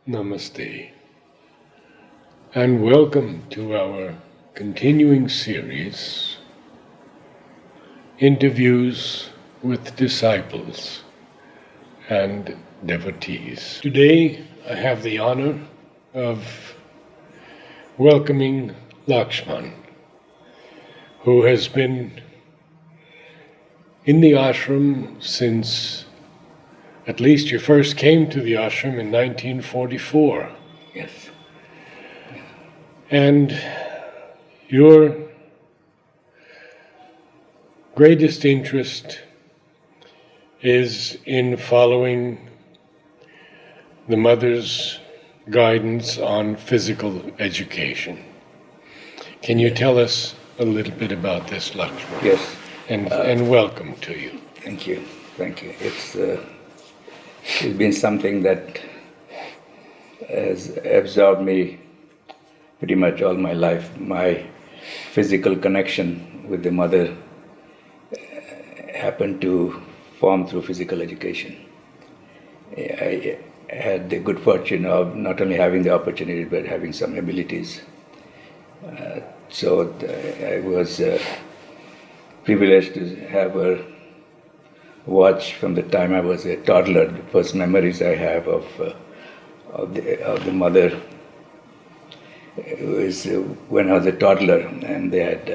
Namaste, and welcome to our continuing series, Interviews with Disciples and Devotees. Today, I have the honor of welcoming Lakshman, who has been in the ashram since at least you first came to the ashram in 1944. Yes. And your greatest interest is in following the mother's guidance on physical education. Can you tell us a little bit about this, Lakshman? Yes. And welcome to you. Thank you. Thank you. It's been something that has absorbed me pretty much all my life. My physical connection with the mother happened to form through physical education. I had the good fortune of not only having the opportunity but having some abilities. So I was privileged to have her watch from the time I was a toddler. The first memories I have of the mother was when I was a toddler, and they had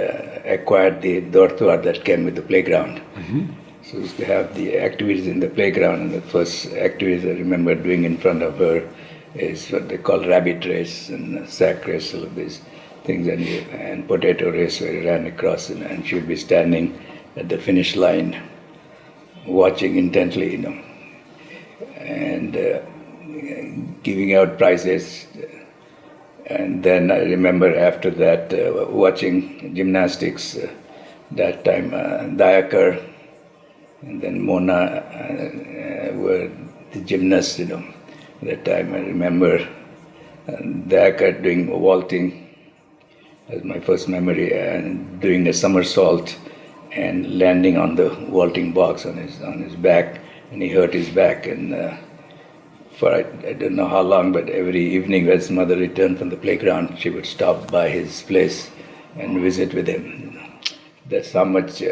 acquired the dortoir that came with the playground. Mm-hmm. So we used to have the activities in the playground, and the first activities I remember doing in front of her is what they call rabbit race and sack race, all of these things, and potato race, where you ran across, and she would be standing at the finish line watching intently, and giving out prizes. And then I remember after that watching gymnastics, that time Dayakar and then Mona were the gymnasts, That time I remember Dayakar doing vaulting as my first memory, and doing a somersault and landing on the vaulting box on his back, and he hurt his back. And for I don't know how long, but every evening as mother returned from the playground, she would stop by his place and visit with him. That's how much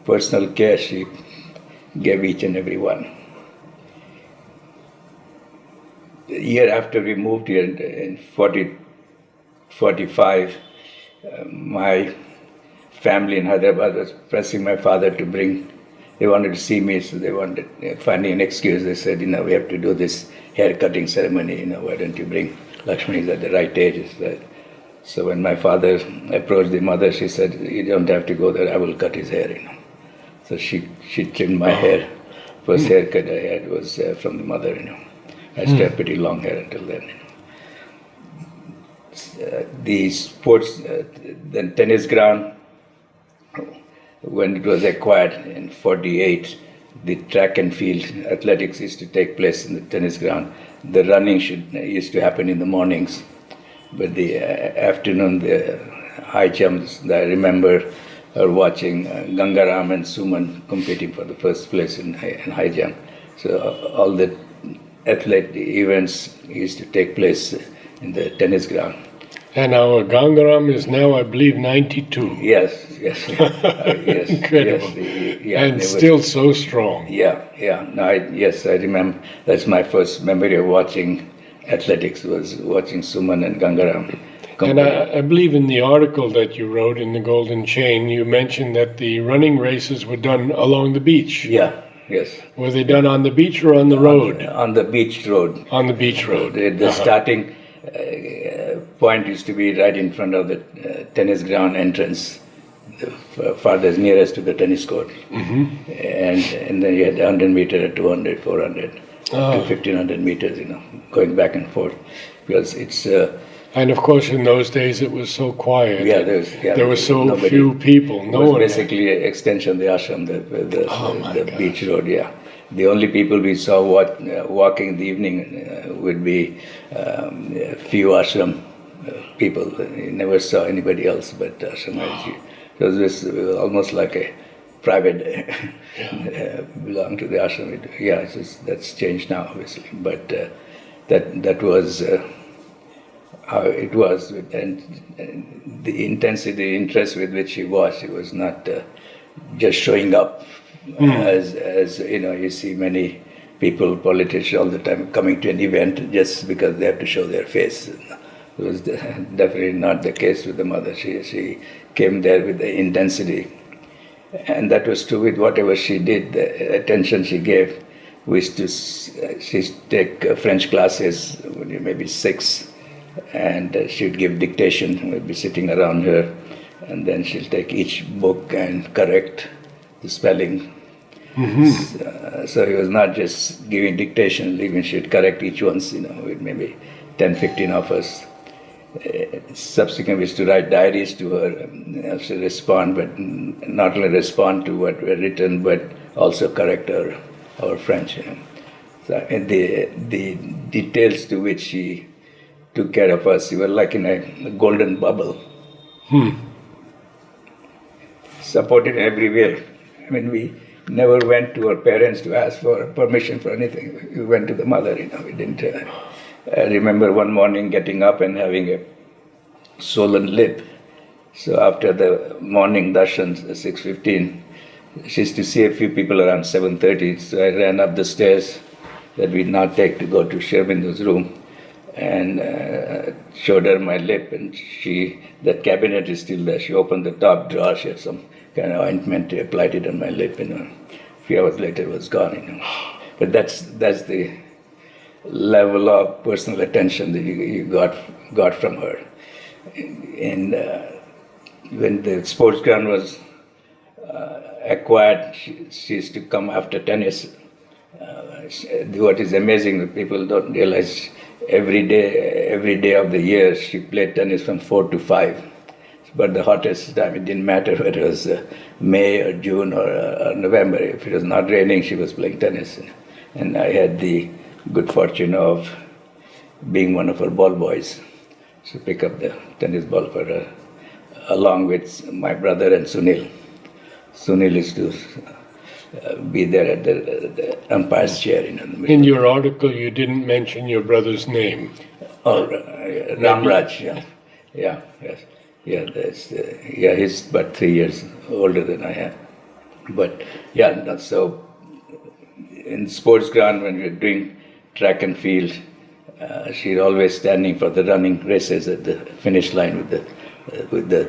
personal care she gave each and every one. The year after we moved here in 45, my family in Hyderabad was pressing my father to bring. They wanted to see me, so they wanted, finding an excuse. They said, we have to do this hair cutting ceremony. Why don't you bring Lakshman? He's at the right age. So when my father approached the mother, she said, "You don't have to go there. I will cut his hair." So she trimmed my hair. First haircut I had was from the mother. I still had pretty long hair until then. The sports, the tennis ground. When it was acquired in 48, the track and field athletics used to take place in the tennis ground. The running used to happen in the mornings, but the afternoon, the high jumps, I remember her watching Gangaram and Suman competing for the first place in high jump. So all the athletic events used to take place in the tennis ground. And our Gangaram is now, I believe, 92. Yes. Incredible. Yes, and still so strong. Yeah. No, I remember. That's my first memory of watching athletics, was watching Suman and Gangaram. And I believe in the article that you wrote in the Golden Chain, you mentioned that the running races were done along the beach. Yeah, yes. Were they done on the beach or on the road? On the beach road. On the beach road. The starting point used to be right in front of the tennis ground entrance, the farthest nearest to the tennis court. Mm-hmm. And then you had 100 meter, 200, 400, to 1500 meters, going back and forth. Because it's... and of course, in those days, it was so quiet. Yeah, there were so few people. No one. Basically an extension of the ashram, the beach road. Yeah, the only people we saw walking in the evening would be a few ashram people. You never saw anybody else but ashram. It was almost like a private belong to the ashram. Yeah, that's changed now, obviously. But that was how it was, and the intensity, the interest with which she watched. It was not just showing up as you see many people, politicians all the time coming to an event just because they have to show their face. It was definitely not the case with the mother. She came there with the intensity, and that was true with whatever she did, the attention she gave. We used to she used to take French classes when you maybe 6, and she'd give dictation. We'd be sitting around her, and then she'll take each book and correct the spelling. So it was not just giving dictation, even she'd correct each once, with maybe 10, 15 of us. Subsequently, we used to write diaries to her, she respond, but not only respond to what were written, but also correct our French. So, and the details to which she took care of us, we were like in a golden bubble. Supported everywhere. I mean, we never went to our parents to ask for permission for anything. We went to the mother, we didn't. I remember one morning getting up and having a swollen lip. So after the morning darshan, 6:15, she used to see a few people around 7:30. So I ran up the stairs that we'd not take to go to Shermindu's room, and showed her my lip, and that cabinet is still there. She opened the top drawer, she had some kind of ointment, applied it on my lip, a few hours later it was gone. But that's the level of personal attention that you got from her. And when the sports ground was acquired, she used to come after tennis. What is amazing that people don't realize, every day of the year she played tennis from 4 to 5. But the hottest time, it didn't matter whether it was May or June or November. If it was not raining, she was playing tennis. And I had the good fortune of being one of her ball boys. So pick up the tennis ball for her, along with my brother and Sunil. Sunil used to be there at the umpire's chair. In your article, you didn't mention your brother's name. Oh, Ramraj, yeah, yes. Yeah, he's about 3 years older than I am. But yeah, so in sports ground, when we were doing track and field, she's always standing for the running races at the finish line with the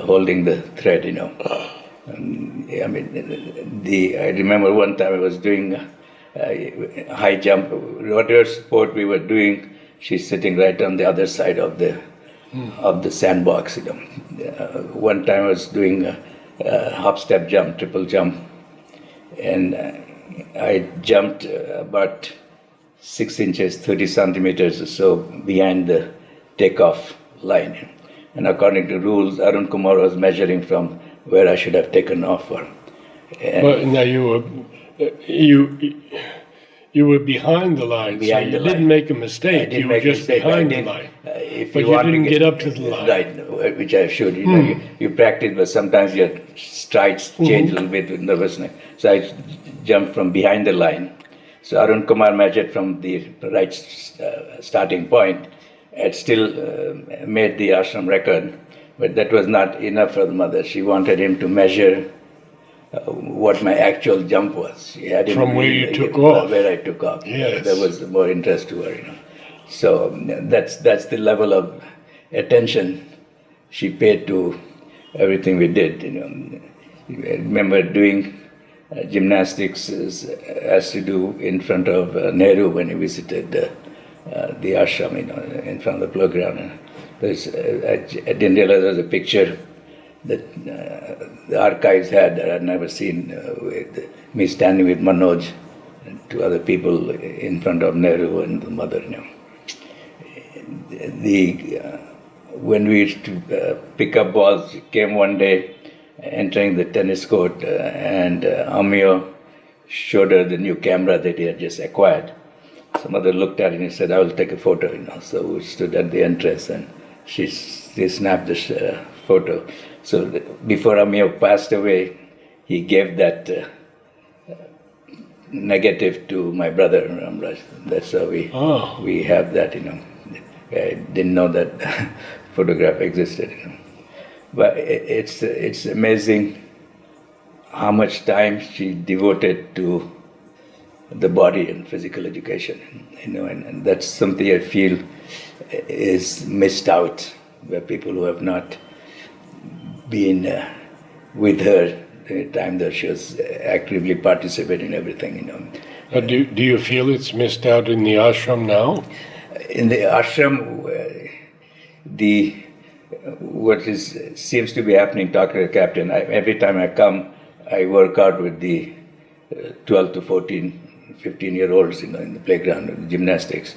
holding the thread. I remember one time I was doing high jump, whatever sport we were doing. She's sitting right on the other side of the sandbox. One time I was doing a hop, step, jump, triple jump, and I jumped about 6 inches, 30 centimeters or so behind the takeoff line. And according to rules, Arun Kumar was measuring from where I should have taken off for. But now you were behind the line, so you didn't make a mistake. You were just behind the line. But you didn't get up to the line. Right, which I should. You practice, but sometimes your strides change a little bit with nervousness. So I jumped from behind the line. So Arun Kumar measured from the right starting point. Had still made the ashram record, but that was not enough for the mother. She wanted him to measure what my actual jump was. She had him from where you took off. Where I took off. Yes. That was more interest to her. So that's the level of attention she paid to everything we did. I remember doing gymnastics as to do in front of Nehru when he visited the ashram, in front of the playground. I didn't realize there was a picture that the archives had that I'd never seen, with me standing with Manoj and 2 other people in front of Nehru and the mother. When we used to pick up balls, he came one day entering the tennis court, and Amio showed her the new camera that he had just acquired. So mother looked at it and said, "I will take a photo." So we stood at the entrance, and she snapped this photo. So before Amio passed away, he gave that negative to my brother Ramraj. That's how we have that. I didn't know that photograph existed. But it's amazing how much time she devoted to the body and physical education, and that's something I feel is missed out by people who have not been with her the time that she was actively participating in everything. Do you feel it's missed out in the ashram now? In the ashram, seems to be happening, talking to the captain, every time I come, I work out with the 12 to 14, 15-year-olds, in the playground, in the gymnastics.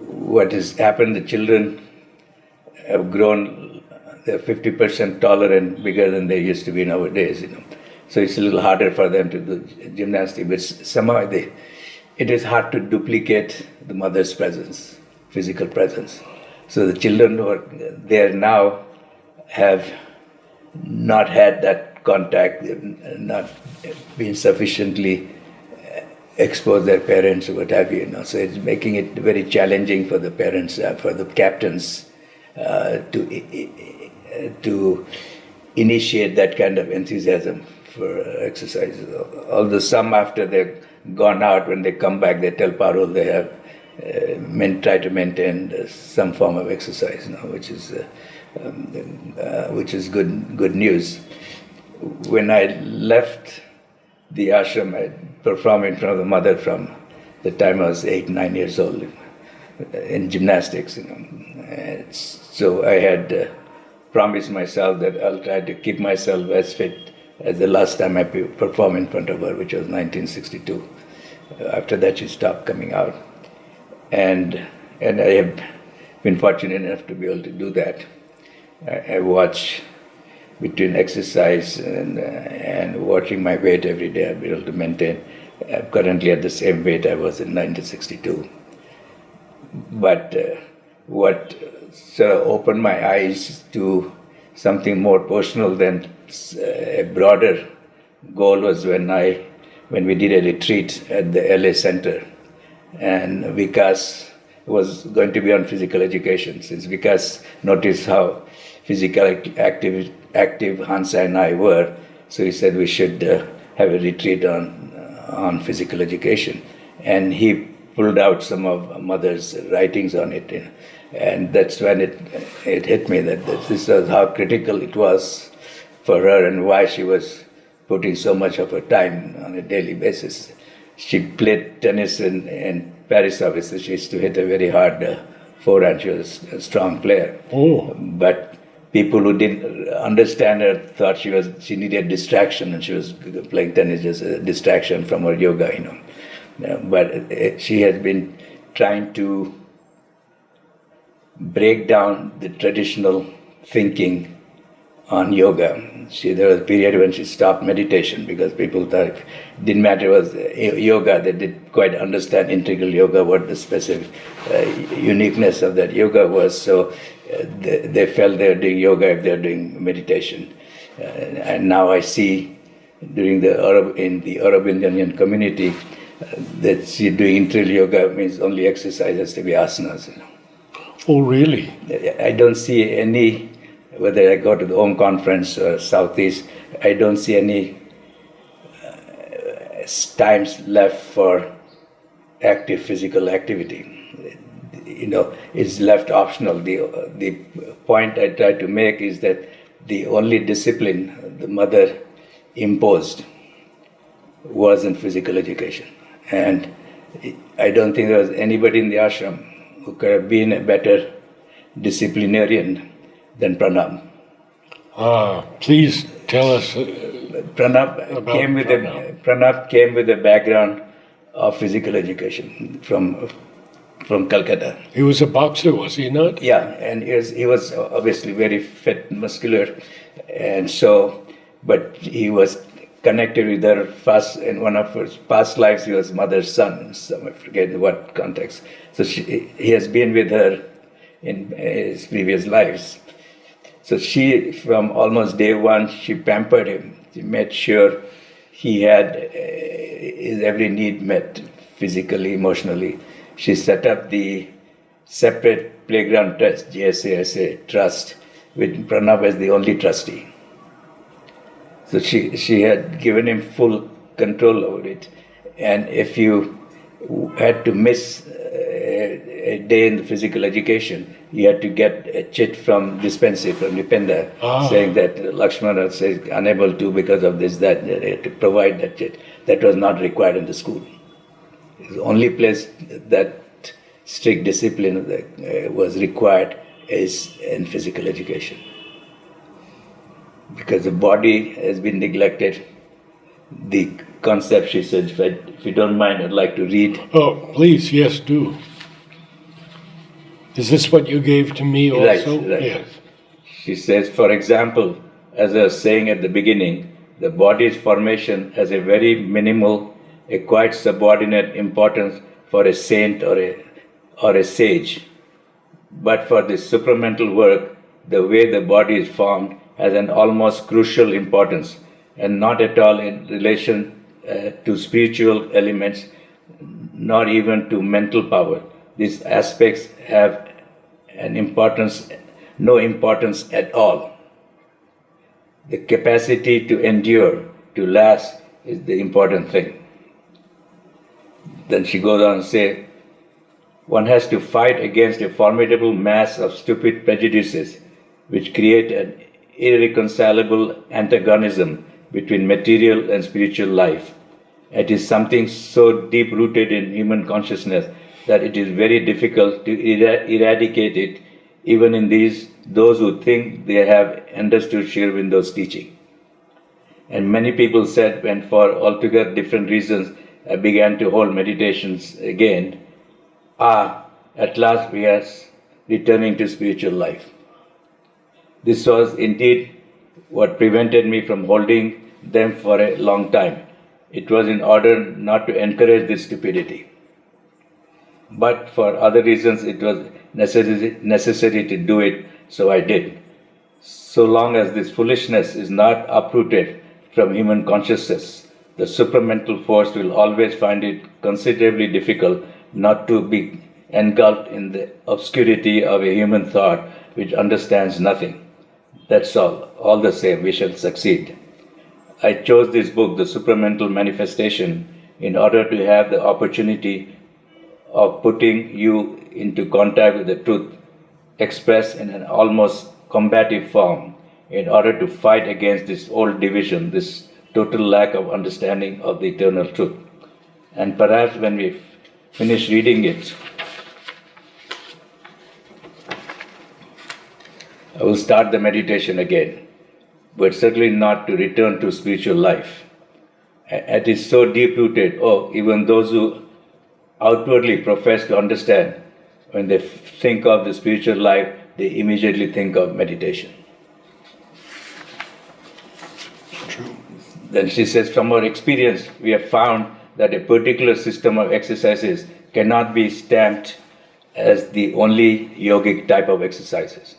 What has happened, the children have grown, they're 50% taller and bigger than they used to be nowadays, So it's a little harder for them to do gymnastics, but somehow it is hard to duplicate the mother's presence, physical presence. So the children who are there now have not had that contact, not been sufficiently exposed their parents or what have you. So it's making it very challenging for the parents, for the captains to initiate that kind of enthusiasm for exercise. Although some, after they've gone out, when they come back, they tell Parul they have try to maintain some form of exercise now, which is good news. When I left the ashram, I performed in front of the mother from the time I was 8-9 years old in gymnastics. And so I had promised myself that I'll try to keep myself as fit as the last time I performed in front of her, which was 1962. After that, she stopped coming out. And I have been fortunate enough to be able to do that. I watch between exercise and watching my weight every day. I've been able to maintain. I'm currently at the same weight I was in 1962. But what sort of opened my eyes to something more personal than a broader goal was when we did a retreat at the LA Center. And Vikas was going to be on physical education. Since Vikas noticed how physically active Hansa and I were, so he said we should have a retreat on physical education. And he pulled out some of Mother's writings on it. And that's when it hit me that this was how critical it was for her and why she was putting so much of her time on a daily basis. She played tennis in Paris, obviously. She used to hit a very hard forehand. She was a strong player. Oh. But people who didn't understand her thought she needed distraction, and she was playing tennis as a distraction from her yoga, But she has been trying to break down the traditional thinking on yoga. There was a period when she stopped meditation because people thought it didn't matter was yoga. They didn't quite understand integral yoga, what the specific uniqueness of that yoga was. So they felt they were doing yoga if they were doing meditation. And now I see in the Arabian Indian community that doing integral yoga means only exercise has to be asanas. Oh, really? I don't see any. Whether I go to the Om conference or Southeast, I don't see any times left for active physical activity. It's left optional. The point I try to make is that the only discipline the mother imposed was in physical education. And I don't think there was anybody in the ashram who could have been a better disciplinarian than Pranab. Please tell us. Pranab came with a background of physical education from Calcutta. He was a boxer, was he not? Yeah, and he was obviously very fit, muscular, and so, but he was connected with her in one of her past lives. He was mother's son, so I forget what context. So he has been with her in his previous lives. So she, from almost day one, she pampered him. She made sure he had his every need met, physically, emotionally. She set up the separate playground trust, GSASA trust, with Pranab as the only trustee. So she had given him full control over it. And if you had to miss a day in the physical education, you had to get a chit from dispensary, from Nipenda, saying that Lakshman was unable to because of this, that, they had to provide that chit. That was not required in the school. The only place that strict discipline was required is in physical education. Because the body has been neglected. The concept, she said, if you don't mind, I'd like to read. Oh, please, yes, do. Is this what you gave to me also? Right. Yes. She says, for example, as I was saying at the beginning, the body's formation has a very minimal, a quite subordinate importance for a saint or a sage. But for this supramental work, the way the body is formed has an almost crucial importance, and not at all in relation to spiritual elements, nor even to mental power. These aspects have no importance at all. The capacity to endure, to last, is the important thing. Then she goes on to say, one has to fight against a formidable mass of stupid prejudices which create an irreconcilable antagonism between material and spiritual life. It is something so deep-rooted in human consciousness that it is very difficult to eradicate it, even in those who think they have understood Sri Aurobindo's teaching. And many people said, when for altogether different reasons I began to hold meditations again, at last we are returning to spiritual life. This was indeed what prevented me from holding them for a long time. It was in order not to encourage this stupidity. But for other reasons, it was necessary to do it, so I did. So long as this foolishness is not uprooted from human consciousness, the supramental force will always find it considerably difficult not to be engulfed in the obscurity of a human thought which understands nothing. That's all the same, we shall succeed. I chose this book, The Supramental Manifestation, in order to have the opportunity of putting you into contact with the truth, expressed in an almost combative form, in order to fight against this old division, this total lack of understanding of the eternal truth. And perhaps when we finish reading it, I will start the meditation again, but certainly not to return to spiritual life. It is so deep-rooted, even those who outwardly profess to understand, when they think of the spiritual life, they immediately think of meditation. True. Then she says, from our experience, we have found that a particular system of exercises cannot be stamped as the only yogic type of exercises.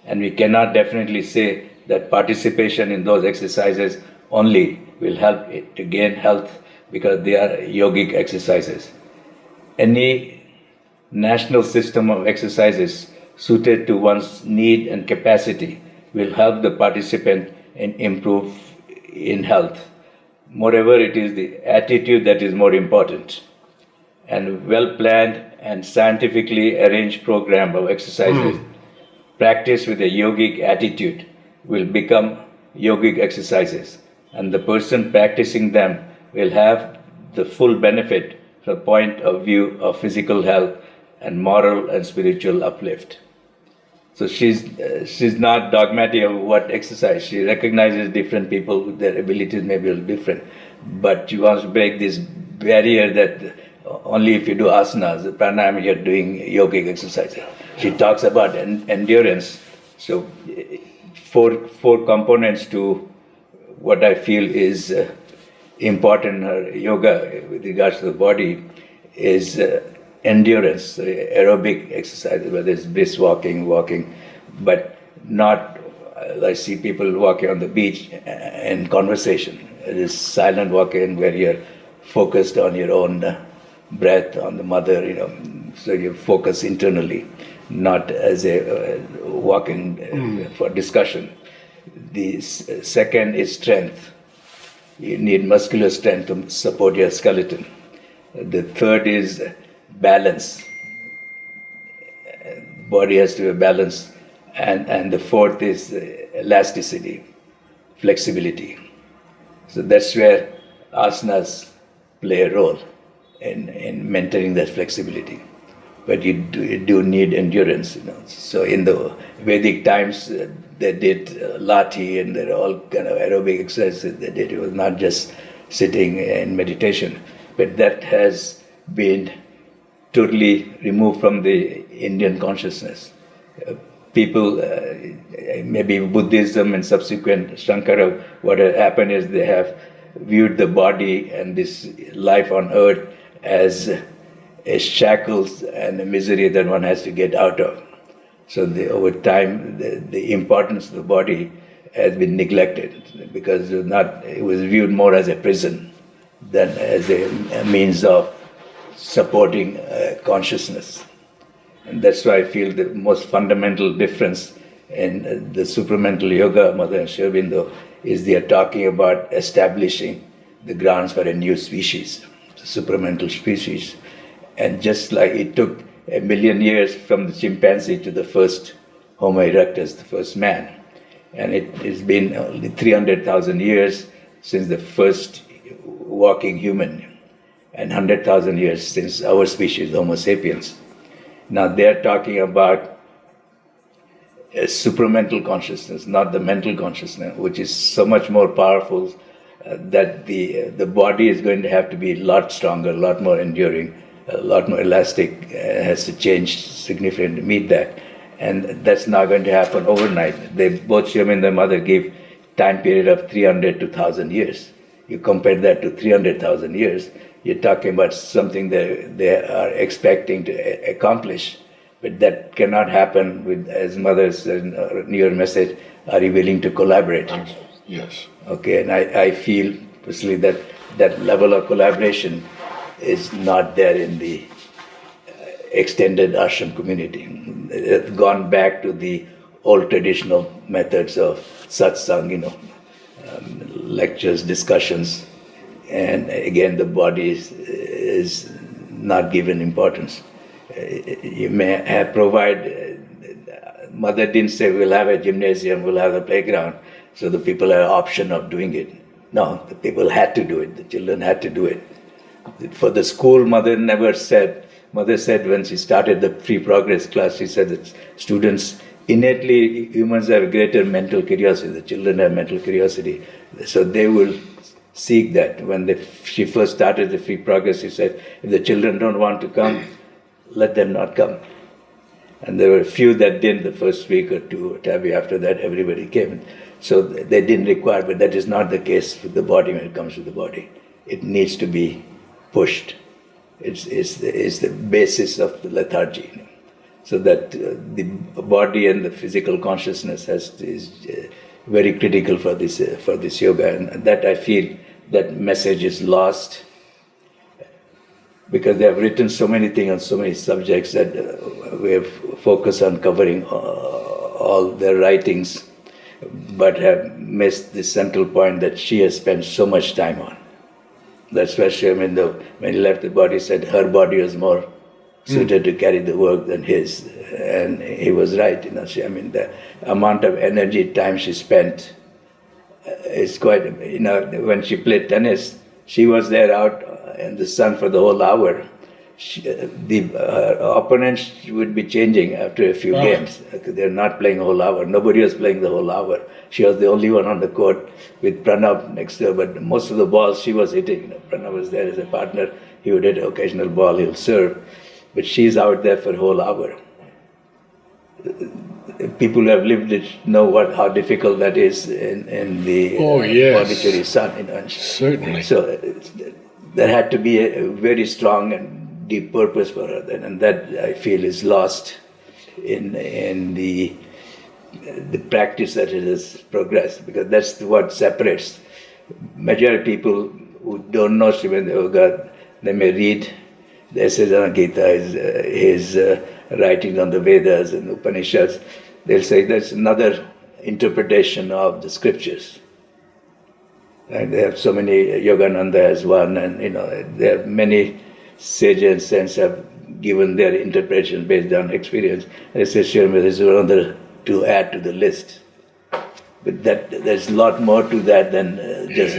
And we cannot definitely say that participation in those exercises only will help it to gain health because they are yogic exercises. Any national system of exercises suited to one's need and capacity will help the participant and improve in health. Moreover, it is the attitude that is more important. And well-planned and scientifically arranged program of exercises practiced with a yogic attitude will become yogic exercises, and the person practicing them will have the full benefit from the point of view of physical health and moral and spiritual uplift. So she's not dogmatic of what exercise. She recognizes different people, their abilities may be different, but she wants to break this barrier that only if you do asanas, pranayama, you're doing yogic exercises. She talks about endurance. So four components to what I feel is important in her yoga with regards to the body is endurance, aerobic exercise, whether it's brisk walking, but not, I see people walking on the beach in conversation. It is silent walking where you're focused on your own breath, on the mother, so you focus internally, not as a walking for discussion. The second is strength. You need muscular strength to support your skeleton. The third is balance. Body has to be balanced. And the fourth is elasticity, flexibility. So that's where asanas play a role in maintaining that flexibility. But you do need endurance. So in the Vedic times, they did lati and there are all kind of aerobic exercises they did. It was not just sitting in meditation. But that has been totally removed from the Indian consciousness. People, maybe Buddhism and subsequent Shankara, what has happened is they have viewed the body and this life on earth as a shackles and a misery that one has to get out of. So over time, the importance of the body has been neglected because it was viewed more as a prison than as a means of supporting consciousness. And that's why I feel the most fundamental difference in the supramental yoga, Mother and Sri Aurobindo, is they are talking about establishing the grounds for a new species, the supramental species. And just like it took 1 million years from the chimpanzee to the first Homo erectus, the first man, and it has been only 300,000 years since the first walking human, and 100,000 years since our species, Homo sapiens. Now they're talking about a supramental consciousness, not the mental consciousness, which is so much more powerful that the body is going to have to be a lot stronger, a lot more enduring, a lot more elastic, has to change significantly to meet that. And that's not going to happen overnight. They both, Sri Aurobindo and their mother, gave time period of 300 to 1,000 years. You compare that to 300,000 years, you're talking about something that they are expecting to accomplish, but that cannot happen with, as Mother said in her newer message, are you willing to collaborate? Yes. Okay, and I feel personally that level of collaboration is not there in the extended ashram community. It's gone back to the old traditional methods of satsang, lectures, discussions, and again the body is not given importance. You may have Mother didn't say we'll have a gymnasium, we'll have a playground, so the people have option of doing it. No, the people had to do it, the children had to do it. For the school, Mother said when she started the free progress class, she said that students, innately humans have greater mental curiosity, the children have mental curiosity, so they will seek that. When she first started the free progress, she said, if the children don't want to come, let them not come. And there were a few that did the first week or two, maybe after that everybody came. So they didn't require, but that is not the case with the body when it comes to the body. It needs to be pushed. It's the basis of the lethargy. So that the body and the physical consciousness is very critical for this yoga, and that I feel that message is lost because they have written so many things on so many subjects that we have focused on covering all their writings, but have missed the central point that she has spent so much time on. That's why Sri Aurobindo, when he left the body, said her body was more suited to carry the work than his. And he was right. The amount of energy, time she spent is quite, when she played tennis, she was there out in the sun for the whole hour. The opponents would be changing after a few games. They're not playing a whole hour. Nobody was playing the whole hour. She was the only one on the court with Pranav next to her, but most of the balls she was hitting. Pranav was there as a partner. He would hit an occasional ball, he'll serve. But she's out there for a whole hour. People who have lived it know how difficult that is in the Pondicherry sun. Certainly. So there had to be a very strong and deep purpose for her, and that I feel is lost in the practice that it has progressed, because that's what separates. Majority people who don't know Srimad Yoga, they may read the Sehgal Gita, his writings on the Vedas and Upanishads. They'll say that's another interpretation of the scriptures. Right? They have so many, Yogananda has one, and there are many sages and saints have given their interpretation based on experience. They say Srimad is another to add to the list. But there's a lot more to that than just,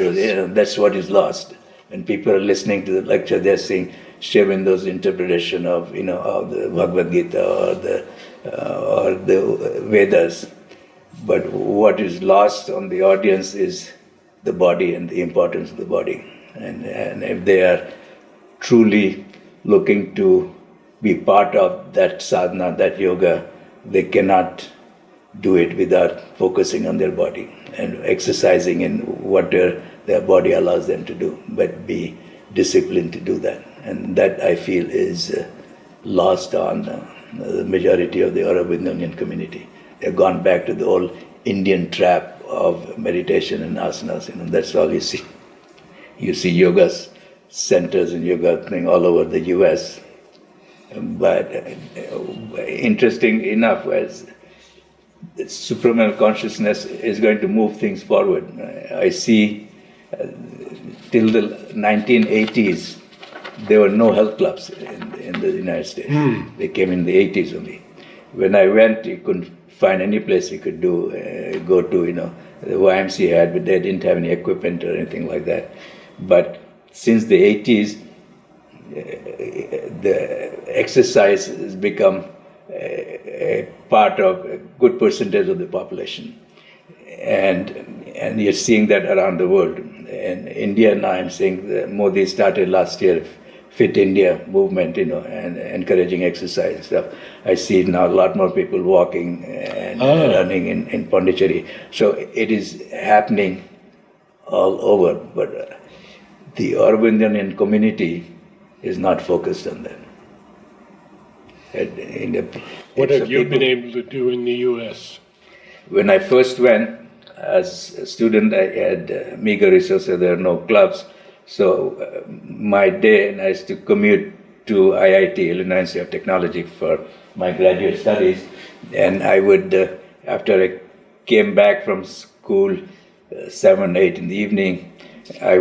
that's what is lost. When people are listening to the lecture, they're seeing Shrimando's interpretation of, of the Bhagavad Gita or the Vedas. But what is lost on the audience is the body and the importance of the body. And if they are truly looking to be part of that sadhana, that yoga, they cannot do it without focusing on their body and exercising in whatever their body allows them to do, but be disciplined to do that. And that, I feel, is lost on the majority of the Aurobindo community. They've gone back to the old Indian trap of meditation and asanas. That's all you see. You see yoga centers and yoga thing all over the US. But interesting enough, as supramental consciousness is going to move things forward. I see till the 1980s, there were no health clubs in the United States. They came in the 80s only. When I went, you couldn't find any place you could go to, the YMCA had, but they didn't have any equipment or anything like that. But since the 80s, the exercise has become a part of a good percentage of the population. And you're seeing that around the world. In India now, I'm seeing that Modi started last year Fit India movement, and encouraging exercise and stuff. I see now a lot more people walking and running in Pondicherry. So it is happening all over, but the Aurobindo community is not focused on that. What have you been able to do in the U.S.? When I first went as a student, I had meager resources. There are no clubs. So my day, and I used to commute to IIT, Illinois Institute of Technology, for my graduate studies. And I would, after I came back from school, 7, 8 in the evening, I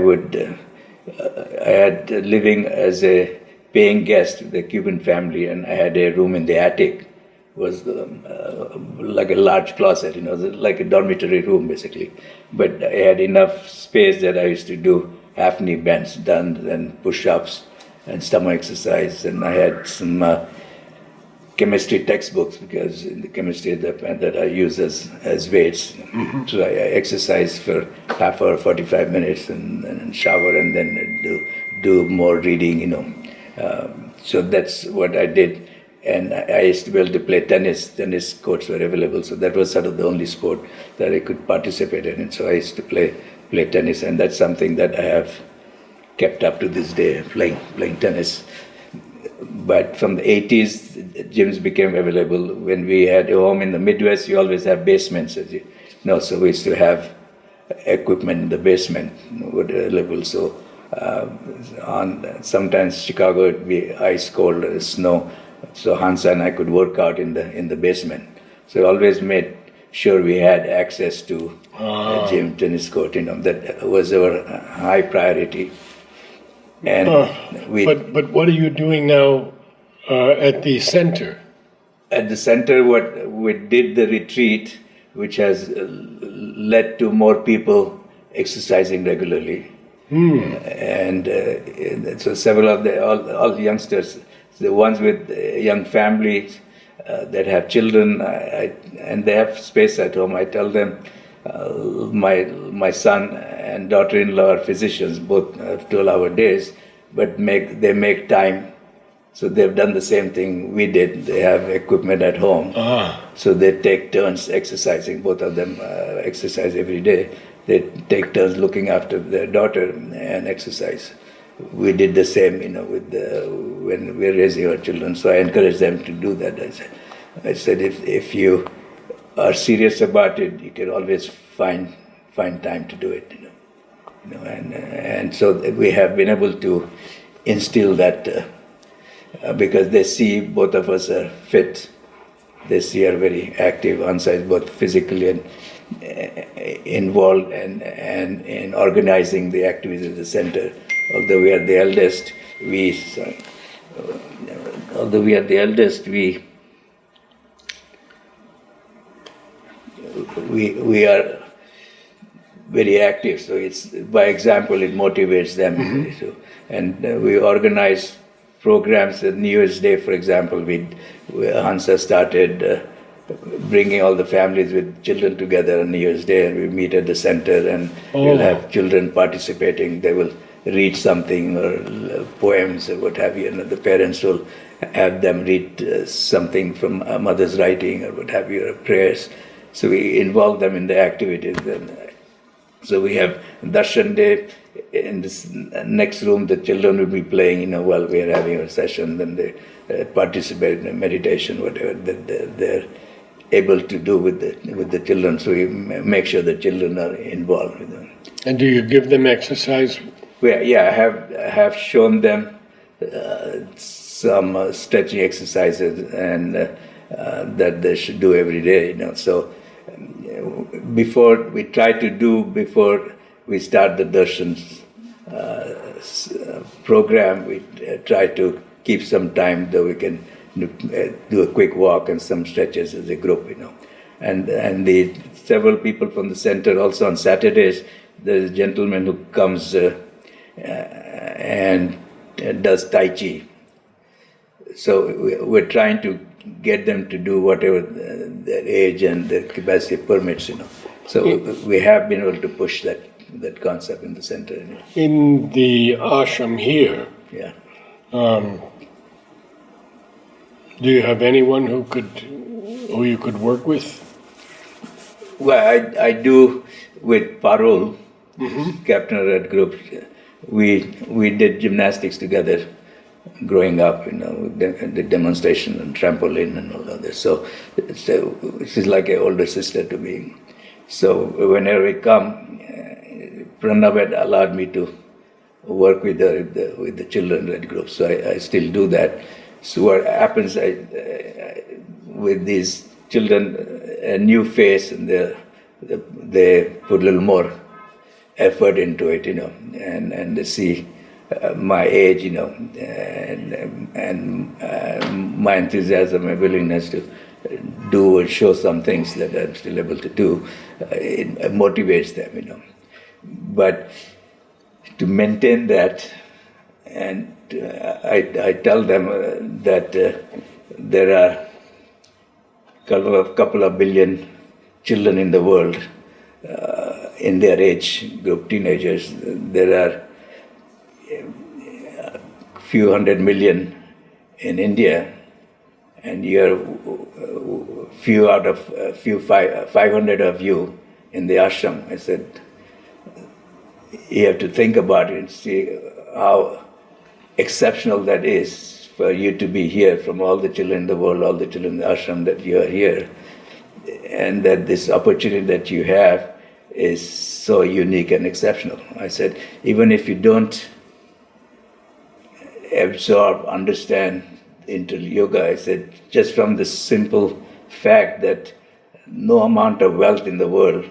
had living as a paying guest with a Cuban family, and I had a room in the attic. It was like a large closet, like a dormitory room basically. But I had enough space that I used to do half knee bends done, then push-ups and stomach exercise. And I had some chemistry textbooks, because in the chemistry that I use as weights. Mm-hmm. So I exercise for half hour, 45 minutes, and shower, and then do more reading, So that's what I did. And I used to be able to play tennis. Tennis courts were available, so that was sort of the only sport that I could participate in. And so I used to play tennis, and that's something that I have kept up to this day, playing tennis. But from the 80s, gyms became available. When we had a home in the Midwest, you always have basements, so we used to have equipment in the basement available. So sometimes Chicago would be ice cold, snow. So Hansa and I could work out in the basement. So we always made sure we had access to a gym, tennis court. That was our high priority. And but what are you doing now at the center? At the center, what we did the retreat, which has led to more people exercising regularly. And so several of all the youngsters, the ones with young families that have children, and they have space at home, I tell them, my son and daughter-in-law are physicians, both have 12-hour days, but they make time. So they've done the same thing we did. They have equipment at home. So they take turns exercising. Both of them exercise every day. They take turns looking after their daughter and exercise. We did the same, when we're raising our children. So I encourage them to do that. I said, if you are serious about it, you can always find time to do it. And so we have been able to instill that because they see both of us are fit. They see are very active on site, both physically and involved and in organizing the activities of the center. Although we are the eldest, we are very active. So it's by example, it motivates them. Mm-hmm. So, and we organize programs. New Year's Day, for example, Hansa started bringing all the families with children together on New Year's Day, and we meet at the center, and we'll have children participating. They will read something or poems or what have you, and the parents will have them read something from a mother's writing or what have you, or prayers. So we involve them in the activities. And so we have Darshan Day. In this next room, the children will be playing, while we are having a session. Then they participate in meditation, whatever that they're able to do with the children. So we make sure the children are involved with them. And do you give them exercise? Well, yeah, I have shown them some stretching exercises and that they should do every day. So before we start the darshan program, we try to keep some time that we can do a quick walk and some stretches as a group, And the several people from the center also on Saturdays, there's a gentleman who comes and does Tai Chi. So we're trying to get them to do whatever their age and their capacity permits, So we have been able to push that concept in the center. In the ashram here, yeah. Do you have anyone who you could work with? Well, I do with Parul, Mm-hmm. captain of that group. We did gymnastics together growing up, the demonstration and trampoline and all of this. So she's like an older sister to me. So whenever we come, Pranav had allowed me to work with her with the children that group. So I still do that. So what happens with these children, a new face, and they put a little more effort into it, and they see my age, and my enthusiasm, my willingness to do and show some things that I'm still able to do, it motivates them, But to maintain that, and I tell them that there are a couple of billion children in the world in their age group, teenagers. There are a few 100 million in India, and you're few out of 500 of you in the ashram. I said, you have to think about it and see how exceptional that is for you to be here, from all the children in the world, all the children in the ashram, that you are here, and that this opportunity that you have is so unique and exceptional. I said, even if you don't absorb, understand into yoga, I said, just from the simple fact that no amount of wealth in the world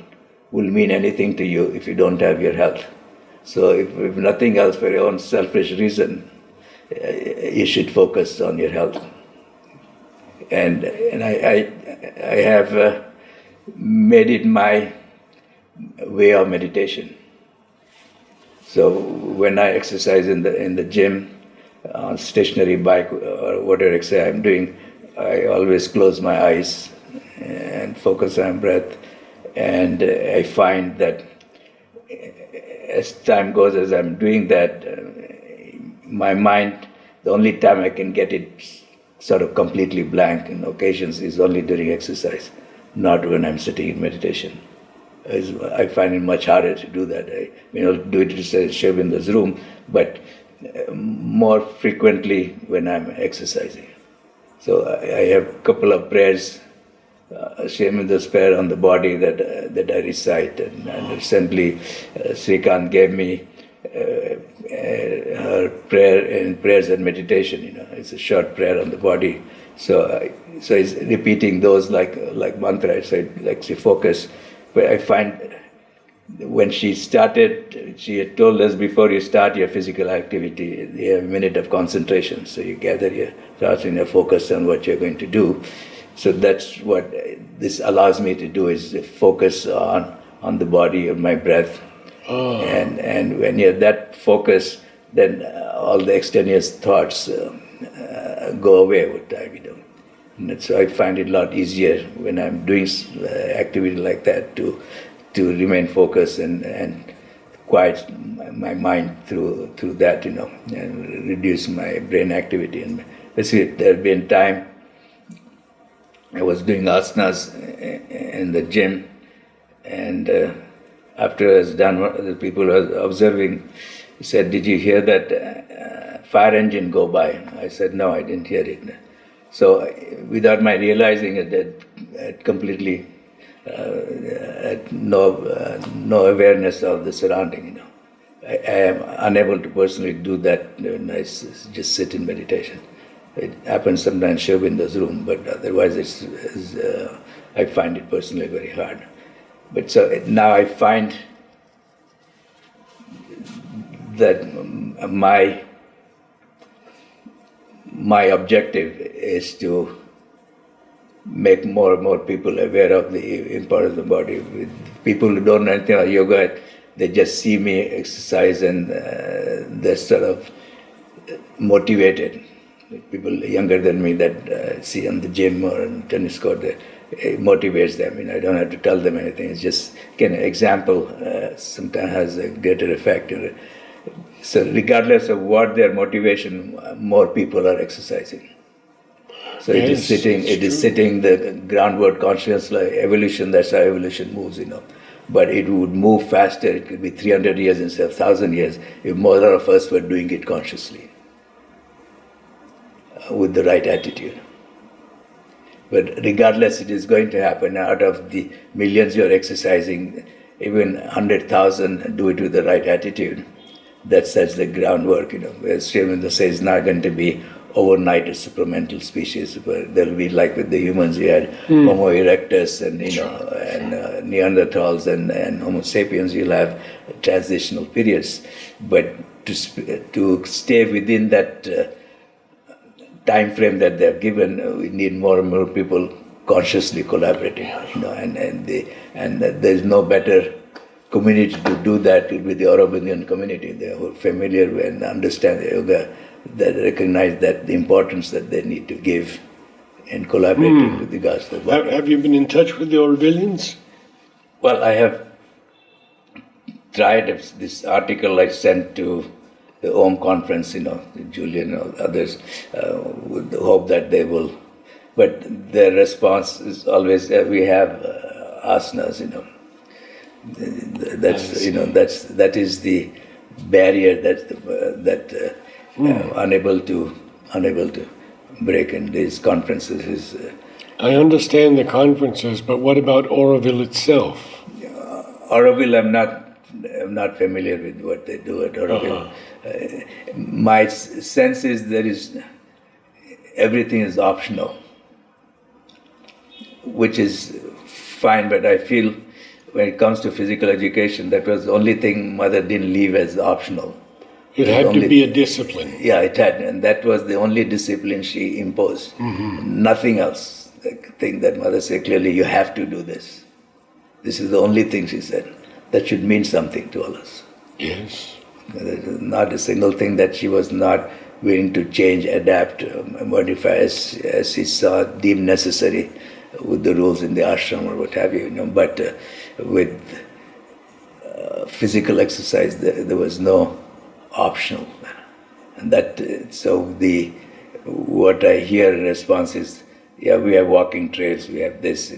will mean anything to you if you don't have your health. So if nothing else, for your own selfish reason, you should focus on your health. And I have made it my way of meditation. So when I exercise in the gym, on stationary bike or whatever exercise I'm doing, I always close my eyes and focus on breath. And I find that as time goes, as I'm doing that, my mind, the only time I can get it sort of completely blank in occasions is only during exercise, not when I'm sitting in meditation. I find it much harder to do that. I do it to show in this room, but more frequently when I'm exercising. So I have a couple of prayers Shemendra prayer on the body that I recite. And recently, Srikant gave me her prayer in prayers and meditation. It's a short prayer on the body. So it's repeating those like mantra. So like she focus. But I find when she started, she had told us before you start your physical activity, you have a minute of concentration. So you gather your thoughts and your focus on what you're going to do. So that's what this allows me to do, is focus on the body, on my breath. Oh. And when you're that focused, then all the extraneous thoughts go away with time. And so I find it a lot easier when I'm doing activity like that to remain focused and quiet my mind through that, and reduce my brain activity. And basically, there had been time I was doing asanas in the gym, and after I was done, one of the people was observing. He said, "Did you hear that fire engine go by?" I said, "No, I didn't hear it." So, without my realizing it, it completely had no awareness of the surrounding. I am unable to personally do that when I just sit in meditation. It happens sometimes in Shobinda's room, but otherwise I find it personally very hard. But so now I find that my objective is to make more and more people aware of the importance of the body. With people who don't know anything about yoga, they just see me exercise and they're sort of motivated. People younger than me that see on the gym or on the tennis court, it motivates them. I don't have to tell them anything. It's just an example sometimes has a greater effect. So regardless of what their motivation, more people are exercising. So yes, it is sitting the groundward consciousness, like evolution. That's how evolution moves, But it would move faster. It could be 300 years instead of 1,000 years if more of us were doing it consciously, with the right attitude. But regardless, it is going to happen. Out of the millions you're exercising, even 100,000 do it with the right attitude. That sets the groundwork. As Shemendra says, it's not going to be overnight a supramental species, but there'll be like with the humans, you had Homo erectus and Neanderthals and Homo sapiens. You'll have transitional periods, but to stay within that time frame that they're given, we need more and more people consciously collaborating. And there's no better community to do that with the Aurobindian community. They're familiar and understand the yoga, that recognize that the importance that they need to give in collaborating with regards to the body. Have you been in touch with the Aurobidians? Well, I have tried. This article I sent to the Om conference, Julian and others, with the hope that they will. But their response is always, we have asanas, That is the barrier that unable to break in these conferences. I understand the conferences, but what about Auroville itself? Auroville, I'm not familiar with what they do at Auroville. My sense is everything is optional, which is fine, but I feel when it comes to physical education, that was the only thing Mother didn't leave as optional. It had to be a discipline. Yeah, it had, and that was the only discipline she imposed. Nothing else. The thing that Mother said clearly, you have to do this. This is the only thing she said. That should mean something to all of us. Yes. There's not a single thing that she was not willing to change, adapt, modify as she saw deemed necessary with the rules in the ashram or what have you. But with physical exercise, there was no optional, and what I hear in response is, yeah, we have walking trails, we have this.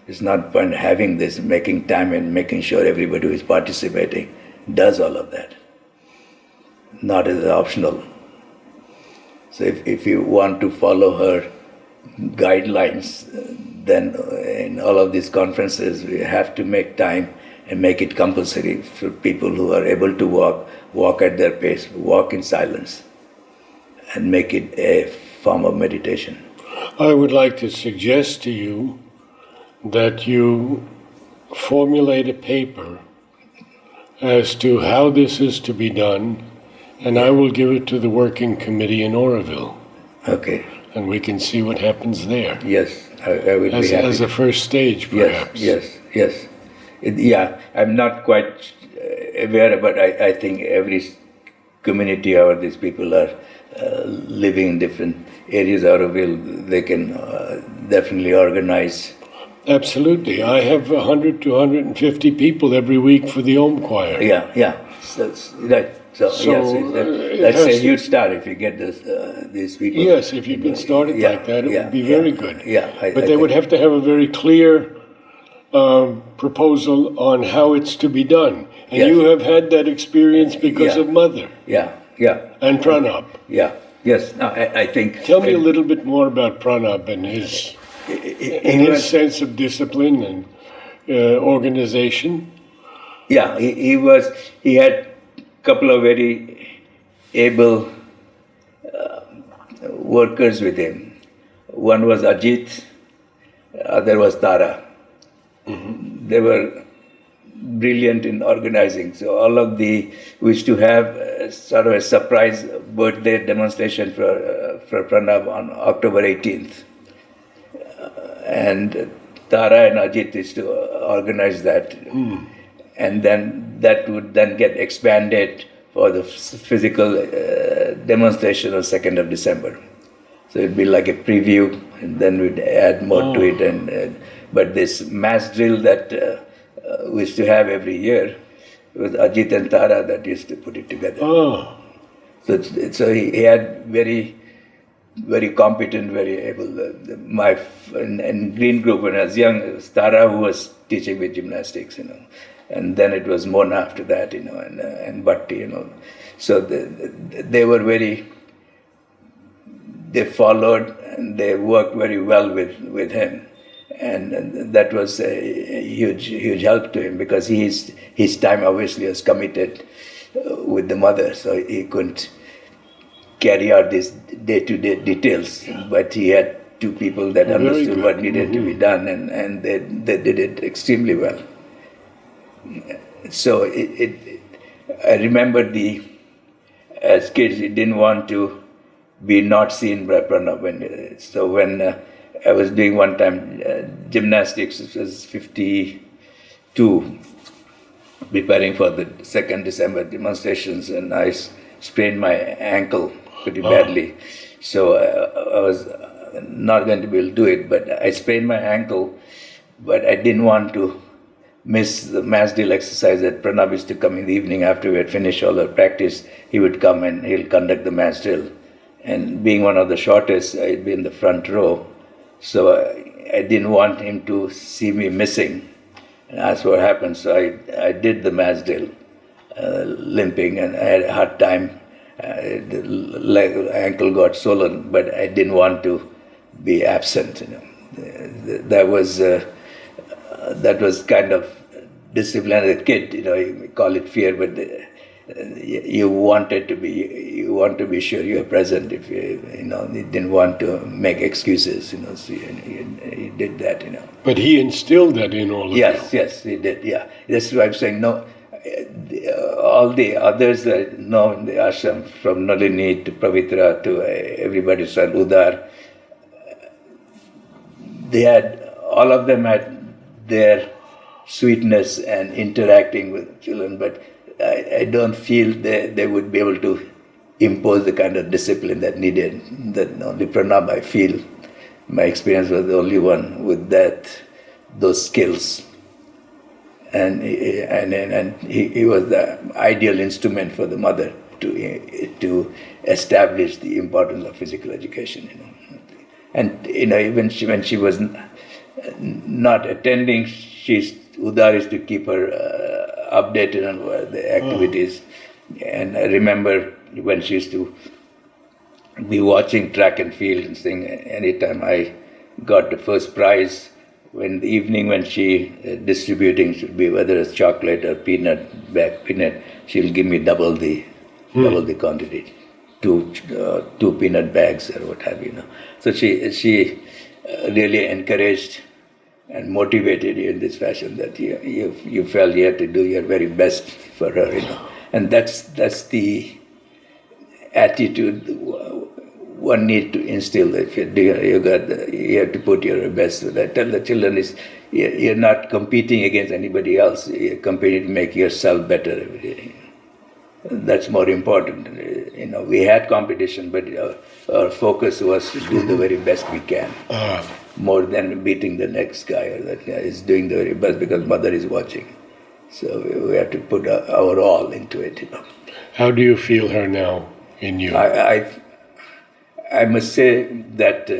It's not fun having this, making time and making sure everybody who is participating does all of that, not as optional. So if you want to follow her guidelines, then in all of these conferences, we have to make time and make it compulsory for people who are able to walk at their pace, walk in silence, and make it a form of meditation. I would like to suggest to you that you formulate a paper as to how this is to be done, and I will give it to the working committee in Oroville. Okay. And we can see what happens there. Yes, I would be happy. As a first stage, perhaps. Yes. I'm not quite aware, but I think every community or these people are living in different areas out of Oroville. They can definitely organize. Absolutely. I have 100 to 150 people every week for the Om Choir. Yeah. So, right. So yes, that's a huge start if you get these people. Yes, if you can start it like that, it would be very good. Yeah, but they would have to have a very clear proposal on how it's to be done. And you have had that experience because of Mother. Yeah. And Pranab. Yeah. Yes. No, I think. Tell me a little bit more about Pranab and his sense of discipline and organization. Yeah, he had couple of very able workers with him. One was Ajit, other was Tara. Mm-hmm. They were brilliant in organizing. So we used to have sort of a surprise birthday demonstration for Pranab on October 18th. And Tara and Ajit used to organize that. Mm. And then that would then get expanded for the physical demonstration on 2nd of December. So it'd be like a preview, and then we'd add more to it. But this mass drill that we used to have every year, it was Ajit and Tara that used to put it together. Oh. So he had very, very competent, very able. In Green Group, when I was young, it was Tara who was teaching me gymnastics, And then it was Mona after that, and Bhatti, So they were they followed and they worked very well with him. And that was a huge help to him because his time obviously was committed with the mother, so he couldn't carry out these day-to-day details. But he had two people that understood what needed to be done, and they did it extremely well. So I remember as kids, we didn't want to be not seen by Pranab. So when I was doing one time gymnastics, it was 52, preparing for the 2nd December demonstrations, and I sprained my ankle pretty badly. So I was not going to be able to do it, but I sprained my ankle, but I didn't want to miss the mass drill exercise that Pranab used to come in the evening after we had finished all our practice. He would come and he'll conduct the mass drill. And being one of the shortest, I'd be in the front row. So I didn't want him to see me missing. And that's what happened. So I did the mass drill, limping, and I had a hard time. The ankle got swollen, but I didn't want to be absent. That was kind of discipline as a kid. You call it fear, but you want to be sure you are present. If you didn't want to make excuses, so you did that. But he instilled that in all of you. Yes, he did. Yeah, that's why I'm saying no. All the others that know in the ashram, from Nalini to Pavitra to everybody, son Udar, all of them had their sweetness and interacting with children, but I don't feel they would be able to impose the kind of discipline that needed. That only Pranab, I feel, my experience was the only one with those skills. And he was the ideal instrument for the mother to establish the importance of physical education. And even when she was not attending, Udar used to keep her updated on the activities. And I remember when she used to be watching track and field and saying, anytime I got the first prize, when the evening when she distributing should be whether it's chocolate or peanut, she'll give me double the quantity, two peanut bags or what have you. So she really encouraged and motivated you in this fashion that you felt you had to do your very best for her, and that's the attitude one need to instill. If you have to put your best. I tell the children is you're not competing against anybody else. You're competing to make yourself better every day. That's more important. We had competition, but our focus was to do the very best we can, more than beating the next guy or that guy is doing the very best because mother is watching. So we have to put our all into it. How do you feel her now in you? I must say that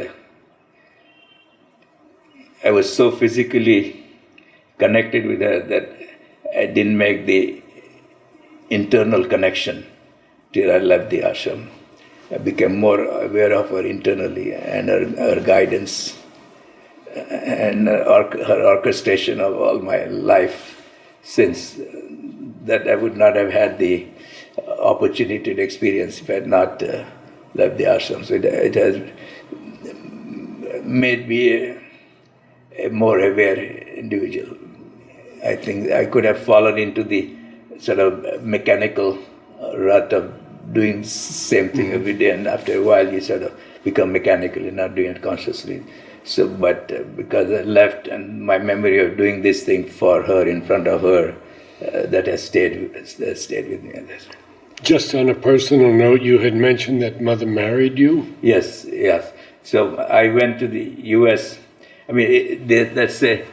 I was so physically connected with her that I didn't make the internal connection till I left the ashram. I became more aware of her internally and her guidance and her orchestration of all my life since that I would not have had the opportunity to experience if I had not left the ashram. So it has made me a more aware individual. I think I could have fallen into the sort of mechanical rut of doing the same thing every day, and after a while you sort of become mechanical, you're not doing it consciously. So, but because I left and my memory of doing this thing for her, in front of her, that has stayed with me. Just on a personal note, you had mentioned that mother married you? Yes. So I went to the U.S. I mean, that's an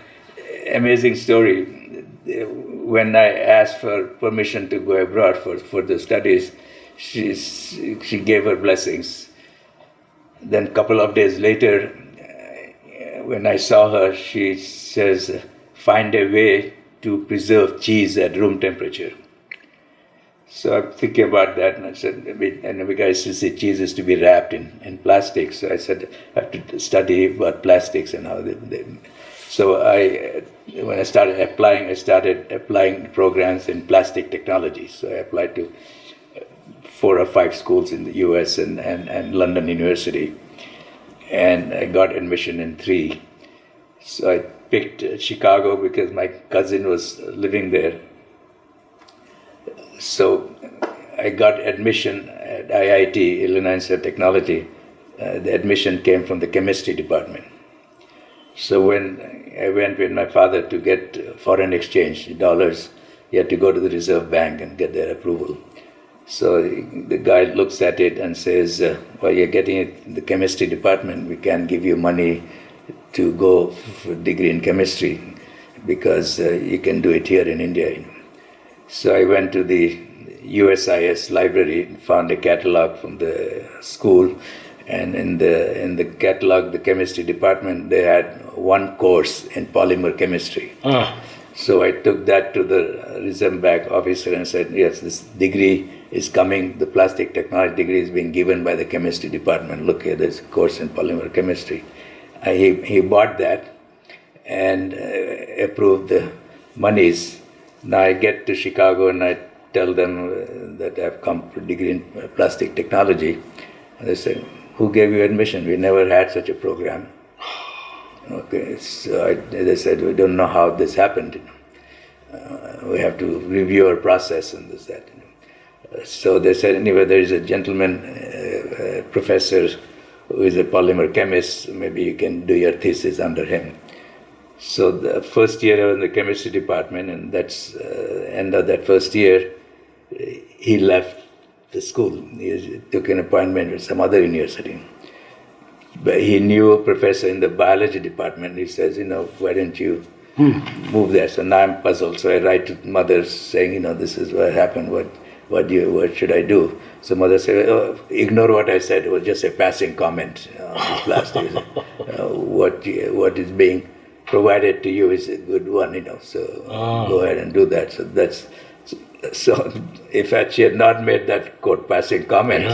amazing story. When I asked for permission to go abroad for the studies, she gave her blessings. Then a couple of days later, when I saw her, she says, find a way to preserve cheese at room temperature. So I'm thinking about that, and I said, and because cheese is to be wrapped in plastic, so I said, I have to study about plastics and how they. So when I started applying programs in plastic technology. So I applied to 4 or 5 schools in the U.S. and London University, and I got admission in 3. So I picked Chicago because my cousin was living there. So I got admission at IIT, Illinois Institute of Technology. The admission came from the chemistry department. So when I went with my father to get foreign exchange dollars, you had to go to the Reserve Bank and get their approval. So the guy looks at it and says, well, you're getting it in the chemistry department. We can't give you money to go for a degree in chemistry because you can do it here in India. So I went to the USIS library and found a catalog from the school, and in the catalog, the chemistry department, they had 1 course in polymer chemistry. So I took that to the Reserve Bank officer and said, yes, this degree is coming, the plastic technology degree is being given by the chemistry department. Look here, there's a course in polymer chemistry. He bought that and approved the monies. Now I get to Chicago and I tell them that I've come for a degree in plastic technology. And they say, who gave you admission? We never had such a program. Okay, so they said, we don't know how this happened. We have to review our process and this, that. So they said, anyway, there is a gentleman, professor, who is a polymer chemist. Maybe you can do your thesis under him. So the first year I was in the chemistry department, and that's end of that first year, he left the school. He took an appointment with some other university. But he knew a professor in the biology department. He says, why don't you move there? So now I'm puzzled. So I write to mother saying, this is what happened. What should I do? So mother said, ignore what I said. It was just a passing comment on this plastic. What is being provided to you is a good one, So go ahead and do that. So if she had not made that quote passing comment,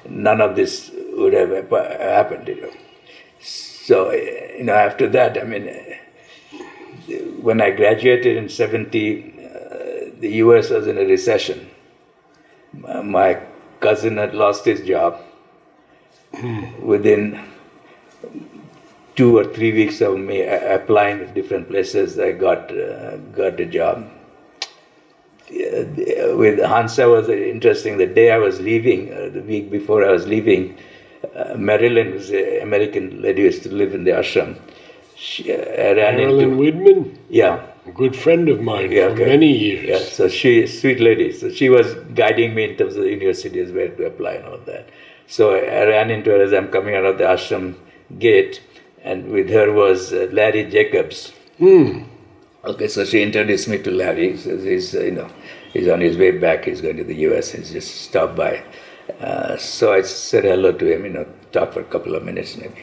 none of this would have happened, So after that, when I graduated in 70, the US was in a recession. My cousin had lost his job. Within 2 or 3 weeks of me applying at different places, I got a job. With Hansa was interesting. The day I was leaving, the week before I was leaving, Marilyn was an American lady who used to live in the ashram. Marilyn Widman? Yeah. A good friend of mine for many years. Yeah, so she, sweet lady. So she was guiding me in terms of the universities where to apply and all that. So I ran into her as I'm coming out of the ashram gate, and with her was Larry Jacobs. Okay, so she introduced me to Larry. He says he's on his way back. He's going to the US. He's just stopped by. So I said hello to him, talked for a couple of minutes maybe.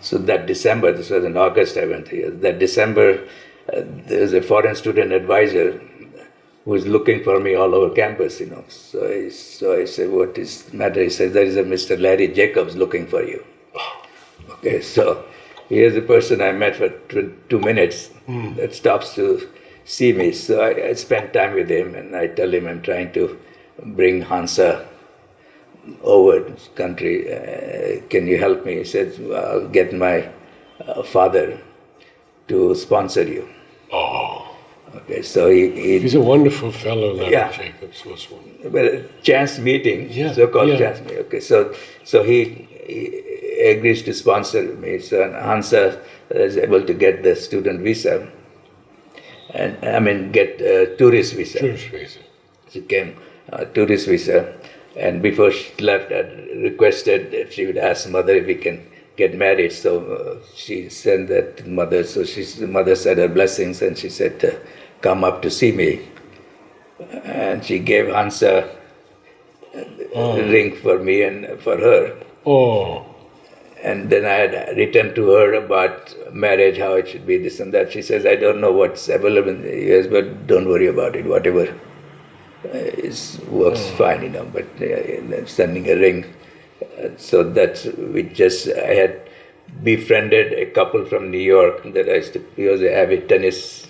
So that December, this was in August I went here, that December, there's a foreign student advisor who is looking for me all over campus, So I said, what is the matter? He says, there is a Mr. Larry Jacobs looking for you. Okay, so here's a person I met for 2 minutes that stops to see me. So I spent time with him, and I tell him I'm trying to bring Hansa over this country. Can you help me? He says, I'll get my father to sponsor you. Oh. Okay, so he's a wonderful fellow, Larry Jacobs was one. Well, a chance meeting, so-called chance meeting. Okay, so he agrees to sponsor me. So Hansa is able to get the student visa, and get tourist visa. Tourist visa. She came tourist visa, and before she left, I requested if she would ask mother if we can get married. So she sent that to mother. So the mother said her blessings, and she said, "Come up to see me." And she gave Hansa a ring for me and for her. Oh. And then I had written to her about marriage, how it should be, this and that. She says, I don't know what's available in the US, but don't worry about it. Whatever works fine, But sending a ring. So I had befriended a couple from New York that he was an avid tennis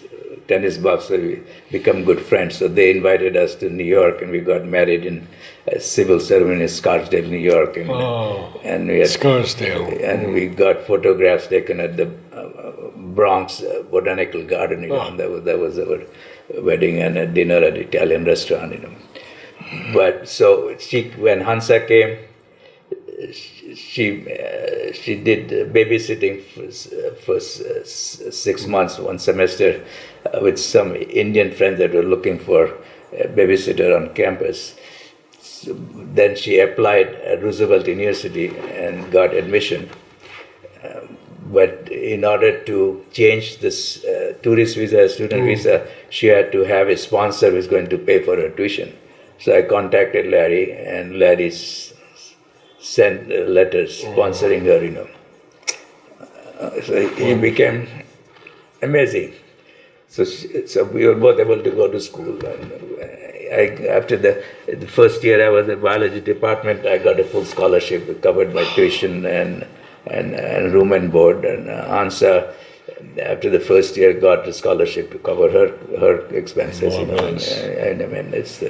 buff, so we become good friends. So they invited us to New York, and we got married in a civil ceremony in Scarsdale, New York. And we had, Scarsdale. And we got photographs taken at the Bronx Botanical Garden. That was our wedding and a dinner at an Italian restaurant. But so when Hansa came, she did babysitting for 6 months, one semester, with some Indian friends that were looking for a babysitter on campus. So then she applied at Roosevelt University and got admission. But in order to change this tourist visa, student visa, she had to have a sponsor who was going to pay for her tuition. So I contacted Larry, and Larry sent letters sponsoring her, So he became amazing. So we were both able to go to school. And after the first year I was in the biology department, I got a full scholarship. It covered my tuition and room and board. And Hansa, after the first year, got a scholarship to cover her expenses. And I mean, it's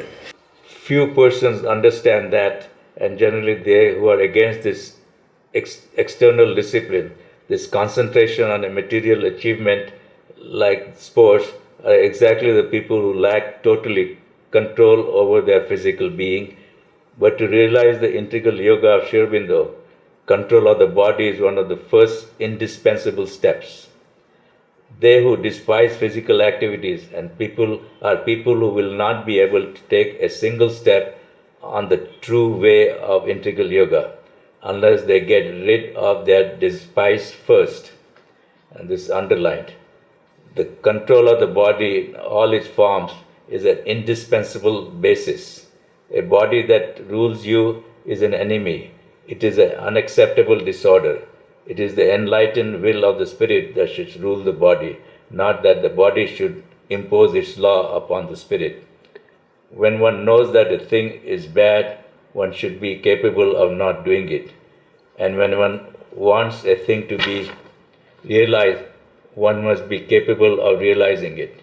few persons understand that, and generally they who are against this external discipline, this concentration on a material achievement like sports, are exactly the people who lack totally control over their physical being. But to realize the integral yoga of Sri Aurobindo, control of the body is one of the first indispensable steps. They who despise physical activities and people who will not be able to take a single step on the true way of integral yoga unless they get rid of their despise first. And this is underlined. The control of the body in all its forms is an indispensable basis. A body that rules you is an enemy. It is an unacceptable disorder. It is the enlightened will of the spirit that should rule the body, not that the body should impose its law upon the spirit. When one knows that a thing is bad, one should be capable of not doing it. And when one wants a thing to be realized, one must be capable of realizing it.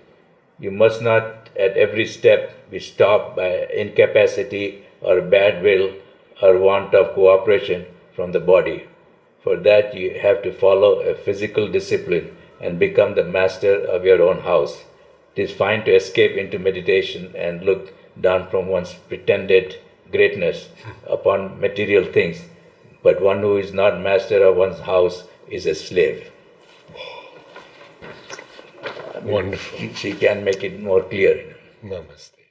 You must not at every step be stopped by incapacity or bad will or want of cooperation from the body. For that you have to follow a physical discipline and become the master of your own house. It is fine to escape into meditation and look down from one's pretended greatness upon material things, but one who is not master of one's house is a slave. Wonderful. She can make it more clear. Namaste.